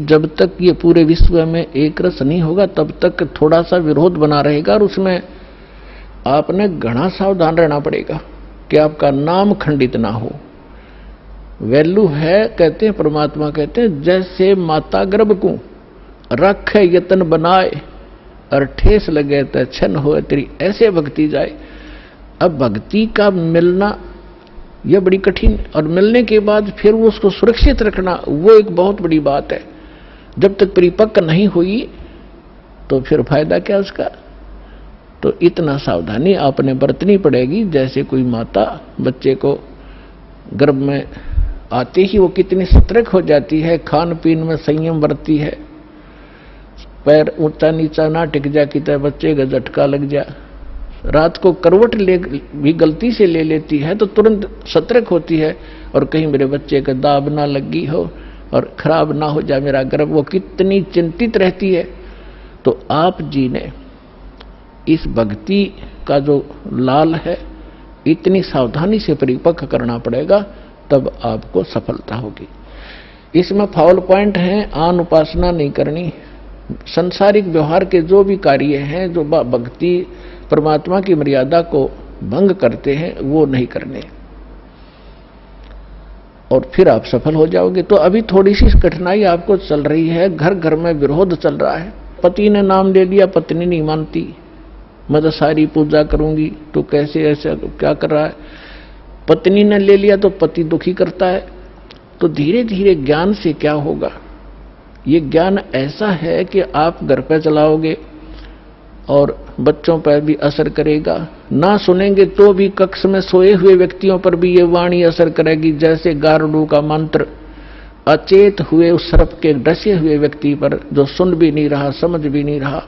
जब तक ये पूरे विश्व में एक रस नहीं होगा तब तक थोड़ा सा विरोध बना रहेगा, और उसमें आपने घना सावधान रहना पड़ेगा कि आपका नाम खंडित ना हो। वैल्यू है, कहते हैं परमात्मा कहते हैं, जैसे माता गर्भ को रखे यतन बनाए और ठेस लगे तो छन हो तेरी, ऐसे भक्ति जाए। अब भक्ति का मिलना यह बड़ी कठिन, और मिलने के बाद फिर वो उसको सुरक्षित रखना वो एक बहुत बड़ी बात है। जब तक परिपक्व नहीं हुई तो फिर फायदा क्या उसका। तो इतना सावधानी आपने बरतनी पड़ेगी। जैसे कोई माता बच्चे को गर्भ में आते ही वो कितनी सतर्क हो जाती है, खान पीन में संयम बरतती है, पैर ऊंचा नीचा ना टिक जा कि बच्चे का झटका लग जा, रात को करवट ले भी गलती से ले लेती है तो तुरंत सतर्क होती है, और कहीं मेरे बच्चे का दाब ना लगी हो और खराब ना हो जाए मेरा गर्भ, वो कितनी चिंतित रहती है। तो आप जी ने इस भक्ति का जो लाल है इतनी सावधानी से परिपक्व करना पड़ेगा, तब आपको सफलता होगी। इसमें फाउल पॉइंट है, आन उपासना नहीं करनी, संसारिक व्यवहार के जो भी कार्य हैं जो भक्ति परमात्मा की मर्यादा को भंग करते हैं वो नहीं करने, और फिर आप सफल हो जाओगे। तो अभी थोड़ी सी कठिनाई आपको चल रही है, घर घर में विरोध चल रहा है। पति ने नाम ले लिया, पत्नी नहीं मानती, मैं तो सारी पूजा करूंगी, तो कैसे ऐसा क्या कर रहा है। पत्नी ने ले लिया तो पति दुखी करता है। तो धीरे धीरे ज्ञान से क्या होगा, ये ज्ञान ऐसा है कि आप घर पे चलाओगे और बच्चों पर भी असर करेगा, ना सुनेंगे तो भी कक्ष में सोए हुए व्यक्तियों पर भी ये वाणी असर करेगी। जैसे गारुड़ का मंत्र अचेत हुए उस सर्प के डसे हुए व्यक्ति पर जो सुन भी नहीं रहा, समझ भी नहीं रहा,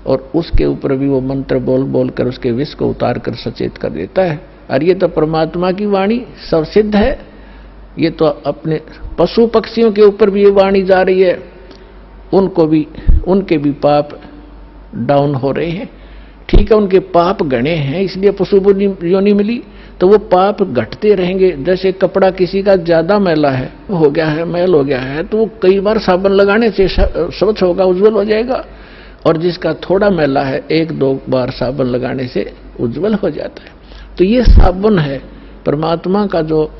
और उसके ऊपर भी वो मंत्र बोल बोल कर उसके विष को उतार कर सचेत कर देता है। और ये तो परमात्मा की वाणी सब सिद्ध है। ये तो अपने पशु पक्षियों के ऊपर भी ये वाणी जा रही है, उनको भी, उनके भी पाप डाउन हो रहे हैं। ठीक है, उनके पाप गणे हैं इसलिए पशु योनि मिली, तो वो पाप घटते रहेंगे। जैसे कपड़ा किसी का ज्यादा मैला है, हो गया है, मैल हो गया है, तो वो कई बार साबुन लगाने से स्वच्छ होगा, उज्जवल हो जाएगा, और जिसका थोड़ा मैला है एक दो बार साबुन लगाने से उज्जवल हो जाता है। तो ये साबुन है, परमात्मा का जो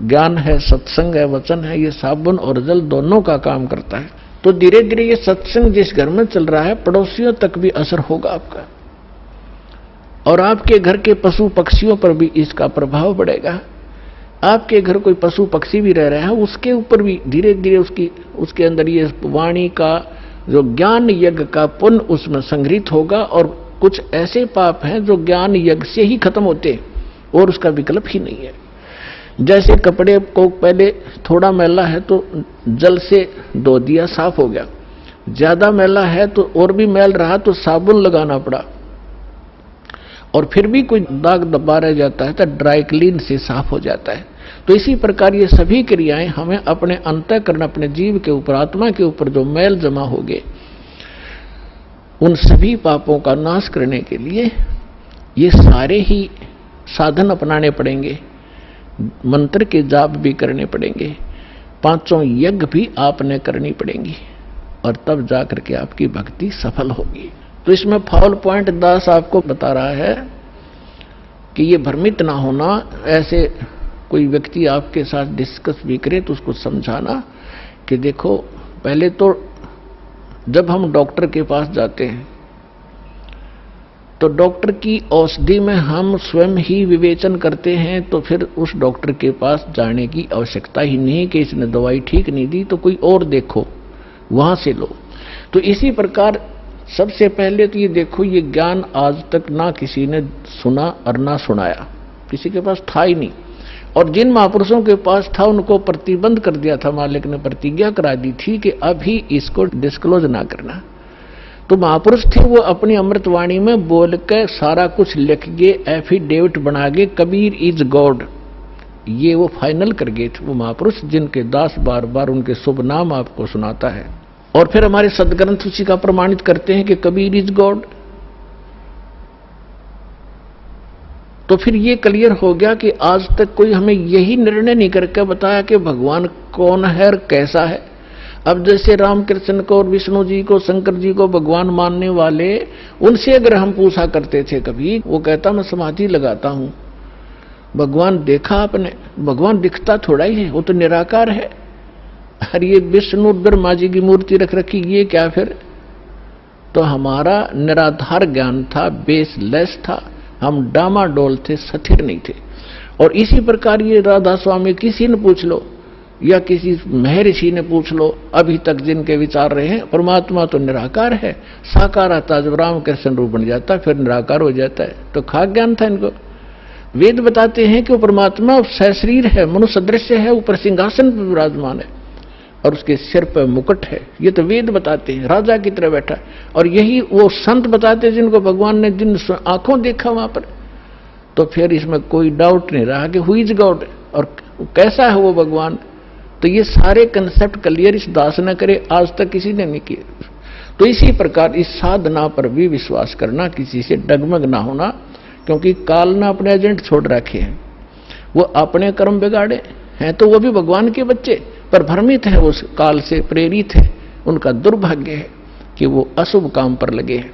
ज्ञान है, सत्संग है, वचन है, ये साबुन और जल दोनों का काम करता है। तो धीरे धीरे ये सत्संग जिस घर में चल रहा है पड़ोसियों तक भी असर होगा आपका, और आपके घर के पशु पक्षियों पर भी इसका प्रभाव पड़ेगा। आपके घर कोई पशु पक्षी भी रह रहा है, उसके ऊपर भी धीरे धीरे उसके अंदर ये वाणी का जो ज्ञान यज्ञ का पुण्य उसमें संग्रहित होगा। और कुछ ऐसे पाप हैं जो ज्ञान यज्ञ से ही खत्म होते और उसका विकल्प ही नहीं है। जैसे कपड़े को पहले थोड़ा मैला है तो जल से धो दिया, साफ हो गया, ज्यादा मैला है तो और भी मैल रहा तो साबुन लगाना पड़ा, और फिर भी कोई दाग दबा रह जाता है तो ड्राई क्लीन से साफ हो जाता है। तो इसी प्रकार ये सभी क्रियाएं हमें अपने अंतःकरण, अपने जीव के ऊपर, आत्मा के ऊपर जो मैल जमा हो गए, उन सभी पापों का नाश करने के लिए ये सारे ही साधन अपनाने पड़ेंगे। मंत्र के जाप भी करने पड़ेंगे, पांचों यज्ञ भी आपने करनी पड़ेंगी, और तब जाकर के आपकी भक्ति सफल होगी। तो इसमें फाउल पॉइंट दास आपको बता रहा है कि ये भ्रमित ना होना। ऐसे कोई व्यक्ति आपके साथ डिस्कस भी करे तो उसको समझाना कि देखो, पहले तो जब हम डॉक्टर के पास जाते हैं तो डॉक्टर की औषधि में हम स्वयं ही विवेचन करते हैं, तो फिर उस डॉक्टर के पास जाने की आवश्यकता ही नहीं कि इसने दवाई ठीक नहीं दी तो कोई और देखो, वहां से लो। तो इसी प्रकार सबसे पहले तो ये देखो, ये ज्ञान आज तक ना किसी ने सुना और ना सुनाया, किसी के पास था ही नहीं। और जिन महापुरुषों के पास था उनको प्रतिबंध कर दिया था, मालिक ने प्रतिज्ञा करा दी थी कि अभी इसको डिस्क्लोज ना करना। तो महापुरुष थे, वो अपनी अमृतवाणी में बोल के सारा कुछ लिख गए, एफिडेविट बना गए, कबीर इज गॉड, ये वो फाइनल कर गए थे वो महापुरुष, जिनके दास बार बार उनके शुभ नाम आपको सुनाता है। और फिर हमारे सदग्रंथ उसी का प्रमाणित करते हैं कि कबीर इज गॉड। तो फिर ये क्लियर हो गया कि आज तक कोई हमें यही निर्णय नहीं करके बताया कि भगवान कौन है और कैसा है। अब जैसे रामकृष्ण को और विष्णु जी को, शंकर जी को भगवान मानने वाले, उनसे अगर हम पूछा करते थे कभी, वो कहता मैं समाधि लगाता हूं, भगवान देखा आपने? भगवान दिखता थोड़ा ही है, वो तो निराकार है। अरे ये विष्णु ब्रह्मा जी की मूर्ति रख रखी, ये क्या फिर? तो हमारा निराधार ज्ञान था, बेसलेस था, हम डामाडोल थे, स्थिर नहीं थे। और इसी प्रकार ये राधा स्वामी किसी ने पूछ लो या किसी महर्षि ने पूछ लो, अभी तक जिनके विचार रहे हैं, परमात्मा तो निराकार है, साकार आता जब रामकृष्ण रूप बन जाता फिर निराकार हो जाता है। तो खाक ज्ञान था इनको। वेद बताते हैं कि वो परमात्मा सशरीर है, मनुष्य दृश्य है, ऊपर सिंहासन पर विराजमान है और उसके सिर पर मुकुट है। ये तो वेद बताते हैं, राजा की तरह बैठा। और यही वो संत बताते हैं जिनको भगवान ने जिन आंखों देखा वहां पर। तो फिर इसमें कोई डाउट नहीं रहा कि हु इज गॉड और कैसा है वो भगवान। तो ये सारे कंसेप्ट क्लियर इस दास न करे, आज तक किसी ने नहीं किए। तो इसी प्रकार इस साधना पर भी विश्वास करना, किसी से डगमग ना होना, क्योंकि काल ने अपने एजेंट छोड़ रखे हैं, वो अपने कर्म बिगाड़े हैं। तो वो भी भगवान के बच्चे पर भ्रमित है, उस काल से प्रेरित है। उनका दुर्भाग्य है कि वो अशुभ काम पर लगे हैं।